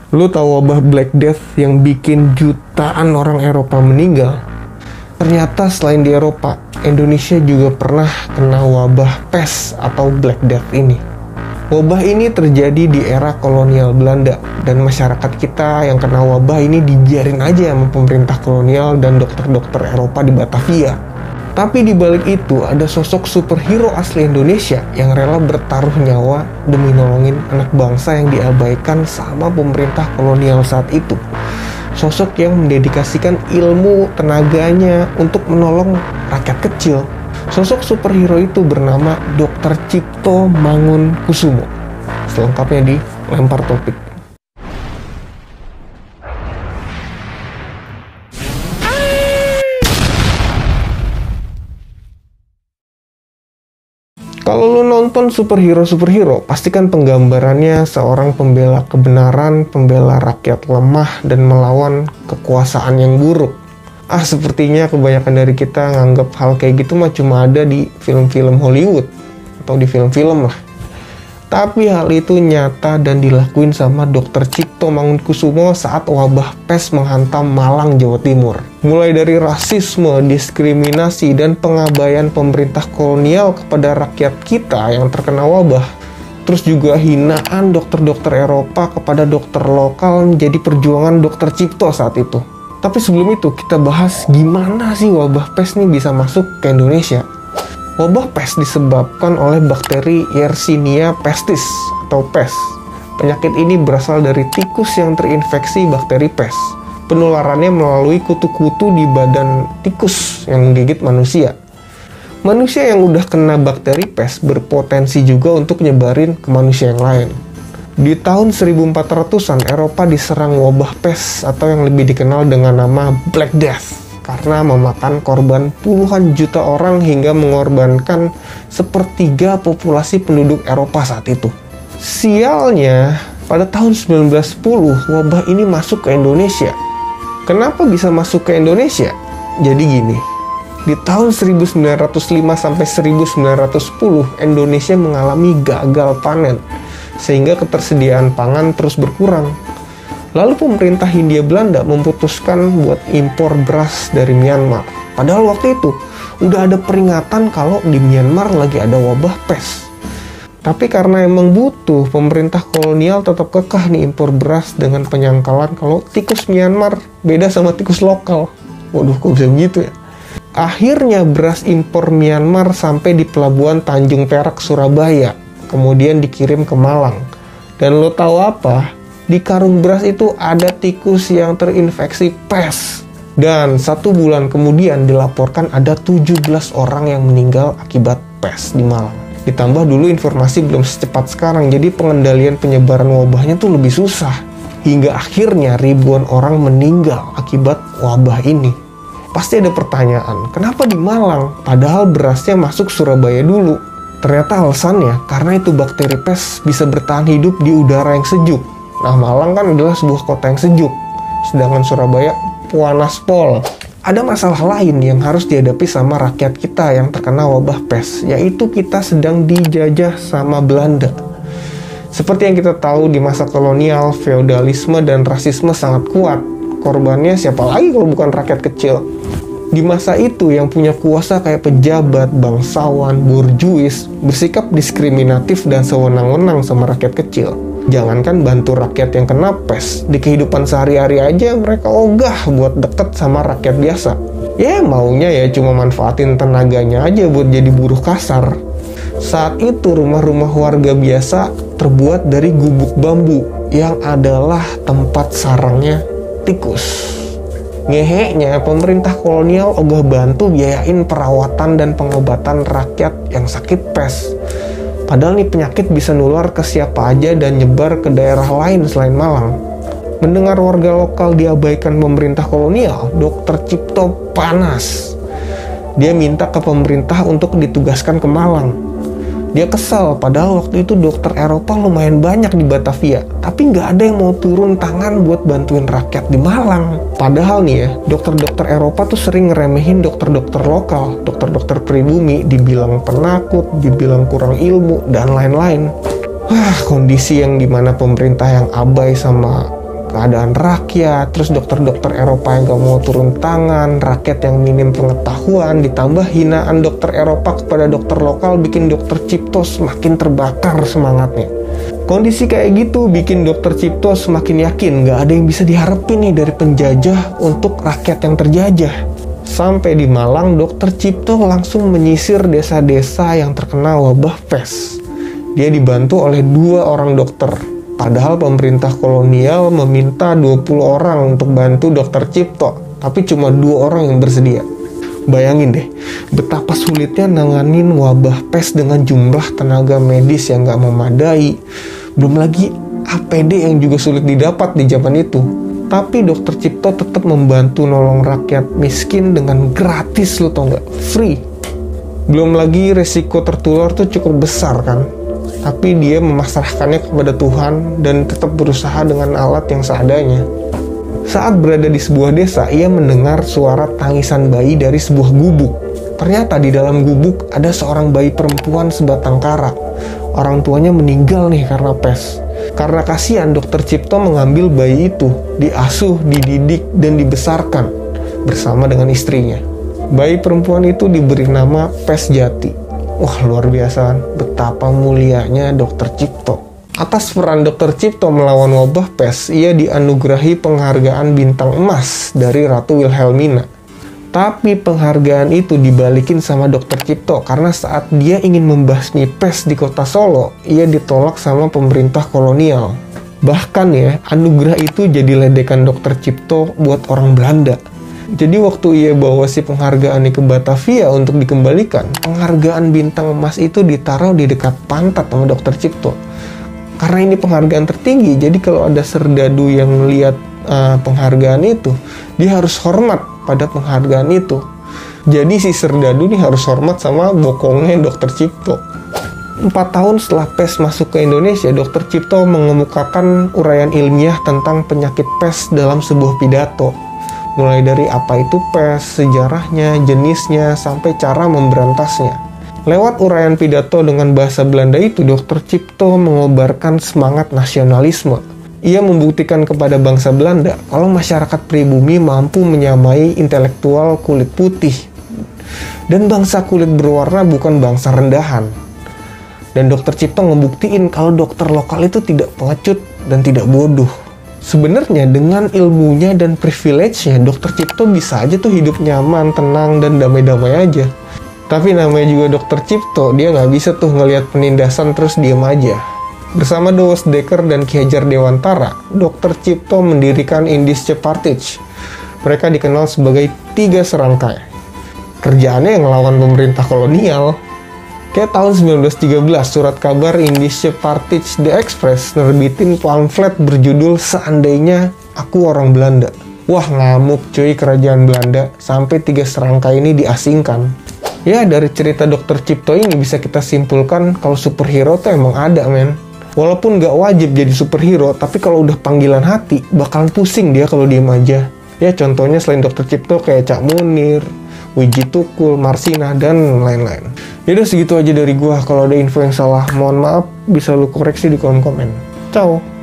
Lu tahu wabah Black Death yang bikin jutaan orang Eropa meninggal? Ternyata selain di Eropa, Indonesia juga pernah kena wabah pes atau Black Death ini. Wabah ini terjadi di era kolonial Belanda, dan masyarakat kita yang kena wabah ini dibiarin aja sama pemerintah kolonial dan dokter-dokter Eropa di Batavia. Tapi di balik itu ada sosok superhero asli Indonesia yang rela bertaruh nyawa demi nolongin anak bangsa yang diabaikan sama pemerintah kolonial saat itu. Sosok yang mendedikasikan ilmu tenaganya untuk menolong rakyat kecil. Sosok superhero itu bernama Dr. Cipto Mangunkusumo. Selengkapnya di Lempar Topik. Kalau lu nonton superhero, pastikan penggambarannya seorang pembela kebenaran, pembela rakyat lemah, dan melawan kekuasaan yang buruk. Sepertinya kebanyakan dari kita nganggap hal kayak gitu mah cuma ada di film-film Hollywood, atau di film-film lah. Tapi hal itu nyata dan dilakuin sama Dr. Cipto Mangunkusumo saat wabah pes menghantam Malang, Jawa Timur. Mulai dari rasisme, diskriminasi, dan pengabaian pemerintah kolonial kepada rakyat kita yang terkena wabah. Terus juga hinaan dokter-dokter Eropa kepada dokter lokal menjadi perjuangan Dr. Cipto saat itu. Tapi sebelum itu kita bahas gimana sih wabah pes nih bisa masuk ke Indonesia. Wabah pes disebabkan oleh bakteri Yersinia pestis atau pes. Penyakit ini berasal dari tikus yang terinfeksi bakteri pes. Penularannya melalui kutu-kutu di badan tikus yang menggigit manusia. Manusia yang udah kena bakteri pes berpotensi juga untuk nyebarin ke manusia yang lain. Di tahun 1400-an Eropa diserang wabah pes atau yang lebih dikenal dengan nama Black Death, karena memakan korban puluhan juta orang hingga mengorbankan sepertiga populasi penduduk Eropa saat itu. Sialnya, pada tahun 1910 wabah ini masuk ke Indonesia. Kenapa bisa masuk ke Indonesia? Jadi gini, di tahun 1905 sampai 1910 Indonesia mengalami gagal panen, sehingga ketersediaan pangan terus berkurang. Lalu pemerintah Hindia Belanda memutuskan buat impor beras dari Myanmar. Padahal waktu itu udah ada peringatan kalau di Myanmar lagi ada wabah pes. Tapi karena emang butuh, pemerintah kolonial tetap kekeh nih impor beras dengan penyangkalan kalau tikus Myanmar beda sama tikus lokal. Waduh, kok bisa begitu ya? Akhirnya beras impor Myanmar sampai di pelabuhan Tanjung Perak, Surabaya. Kemudian dikirim ke Malang. Dan lo tahu apa? Di karung beras itu ada tikus yang terinfeksi pes. Dan 1 bulan kemudian dilaporkan ada 17 orang yang meninggal akibat pes di Malang. Ditambah dulu informasi belum secepat sekarang, jadi pengendalian penyebaran wabahnya tuh lebih susah. Hingga akhirnya ribuan orang meninggal akibat wabah ini. Pasti ada pertanyaan, kenapa di Malang? Padahal berasnya masuk Surabaya dulu. Ternyata alasannya karena itu bakteri pes bisa bertahan hidup di udara yang sejuk. Nah, Malang kan adalah sebuah kota yang sejuk, sedangkan Surabaya panas pol. Ada masalah lain yang harus dihadapi sama rakyat kita yang terkena wabah pes, yaitu kita sedang dijajah sama Belanda. Seperti yang kita tahu di masa kolonial, feodalisme dan rasisme sangat kuat. Korbannya siapa lagi kalau bukan rakyat kecil? Di masa itu yang punya kuasa kayak pejabat, bangsawan, borjuis bersikap diskriminatif dan sewenang-wenang sama rakyat kecil. Jangankan bantu rakyat yang kena pes, di kehidupan sehari-hari aja mereka ogah buat deket sama rakyat biasa. Ya maunya ya cuma manfaatin tenaganya aja buat jadi buruh kasar. Saat itu rumah-rumah warga biasa terbuat dari gubuk bambu yang adalah tempat sarangnya tikus. Ngeheknya, pemerintah kolonial ogah bantu biayain perawatan dan pengobatan rakyat yang sakit pes. Padahal nih penyakit bisa nular ke siapa aja dan nyebar ke daerah lain selain Malang. Mendengar warga lokal diabaikan pemerintah kolonial, Dr. Cipto panas. Dia minta ke pemerintah untuk ditugaskan ke Malang. Dia kesal, padahal waktu itu dokter Eropa lumayan banyak di Batavia, tapi nggak ada yang mau turun tangan buat bantuin rakyat di Malang. Padahal nih ya, dokter-dokter Eropa tuh sering ngeremehin dokter-dokter lokal, dokter-dokter pribumi, dibilang penakut, dibilang kurang ilmu, dan lain-lain. Kondisi yang dimana pemerintah yang abai sama keadaan rakyat, terus dokter-dokter Eropa yang gak mau turun tangan, rakyat yang minim pengetahuan, ditambah hinaan dokter Eropa kepada dokter lokal bikin dokter Cipto semakin terbakar semangatnya. Kondisi kayak gitu bikin dokter Cipto semakin yakin gak ada yang bisa diharapin nih dari penjajah untuk rakyat yang terjajah. Sampai di Malang, dokter Cipto langsung menyisir desa-desa yang terkena wabah pes. Dia dibantu oleh 2 orang dokter. Padahal pemerintah kolonial meminta 20 orang untuk bantu dokter Cipto, tapi cuma 2 orang yang bersedia. Bayangin deh, betapa sulitnya nanganin wabah pes dengan jumlah tenaga medis yang gak memadai. Belum lagi APD yang juga sulit didapat di zaman itu. Tapi dokter Cipto tetap membantu nolong rakyat miskin dengan gratis, lo tau gak? Free. Belum lagi resiko tertular tuh cukup besar kan. Tapi dia memasrahkannya kepada Tuhan dan tetap berusaha dengan alat yang seadanya. Saat berada di sebuah desa, ia mendengar suara tangisan bayi dari sebuah gubuk. Ternyata di dalam gubuk ada seorang bayi perempuan sebatang kara. Orang tuanya meninggal nih karena pes. Karena kasihan, dokter Cipto mengambil bayi itu, diasuh, dididik, dan dibesarkan bersama dengan istrinya. Bayi perempuan itu diberi nama Pes Jati. Wah, luar biasa, betapa mulianya dokter Cipto. Atas peran dokter Cipto melawan wabah pes, ia dianugerahi penghargaan bintang emas dari Ratu Wilhelmina. Tapi penghargaan itu dibalikin sama dokter Cipto karena saat dia ingin membasmi pes di kota Solo, ia ditolak sama pemerintah kolonial. Bahkan ya, anugerah itu jadi ledekan dokter Cipto buat orang Belanda. Jadi waktu ia bawa si penghargaan ini ke Batavia untuk dikembalikan, penghargaan bintang emas itu ditaruh di dekat pantat sama dokter Cipto. Karena ini penghargaan tertinggi, jadi kalau ada serdadu yang lihat penghargaan itu, dia harus hormat pada penghargaan itu. Jadi si serdadu ini harus hormat sama bokongnya dokter Cipto. 4 tahun setelah pes masuk ke Indonesia, dokter Cipto mengemukakan uraian ilmiah tentang penyakit pes dalam sebuah pidato. Mulai dari apa itu pes, sejarahnya, jenisnya, sampai cara memberantasnya. Lewat uraian pidato dengan bahasa Belanda itu, dokter Cipto mengobarkan semangat nasionalisme. Ia membuktikan kepada bangsa Belanda kalau masyarakat pribumi mampu menyamai intelektual kulit putih. Dan bangsa kulit berwarna bukan bangsa rendahan. Dan dokter Cipto ngebuktiin kalau dokter lokal itu tidak pengecut dan tidak bodoh. Sebenarnya dengan ilmunya dan privilege-nya, dokter Cipto bisa aja tuh hidup nyaman, tenang, dan damai-damai aja. Tapi namanya juga dokter Cipto, dia nggak bisa tuh ngelihat penindasan terus diam aja. Bersama Douwes Dekker dan Ki Hajar Dewantara, dokter Cipto mendirikan Indische Partij. Mereka dikenal sebagai 3 serangkai. Kerjaannya yang ngelawan pemerintah kolonial. Kayak tahun 1913, surat kabar Indische Partij De Express nerbitin pamflet berjudul Seandainya Aku Orang Belanda. Wah, ngamuk cuy kerajaan Belanda, sampai 3 serangkai ini diasingkan. Ya, dari cerita dokter Cipto ini bisa kita simpulkan kalau superhero tuh emang ada, men. Walaupun gak wajib jadi superhero, tapi kalau udah panggilan hati, bakalan pusing dia kalau diem aja. Ya, contohnya selain dokter Cipto kayak Cak Munir, Wiji Tukul, Marsina, dan lain-lain. Yaudah, segitu aja dari gua. Kalau ada info yang salah, mohon maaf, bisa lu koreksi di kolom komen. Ciao!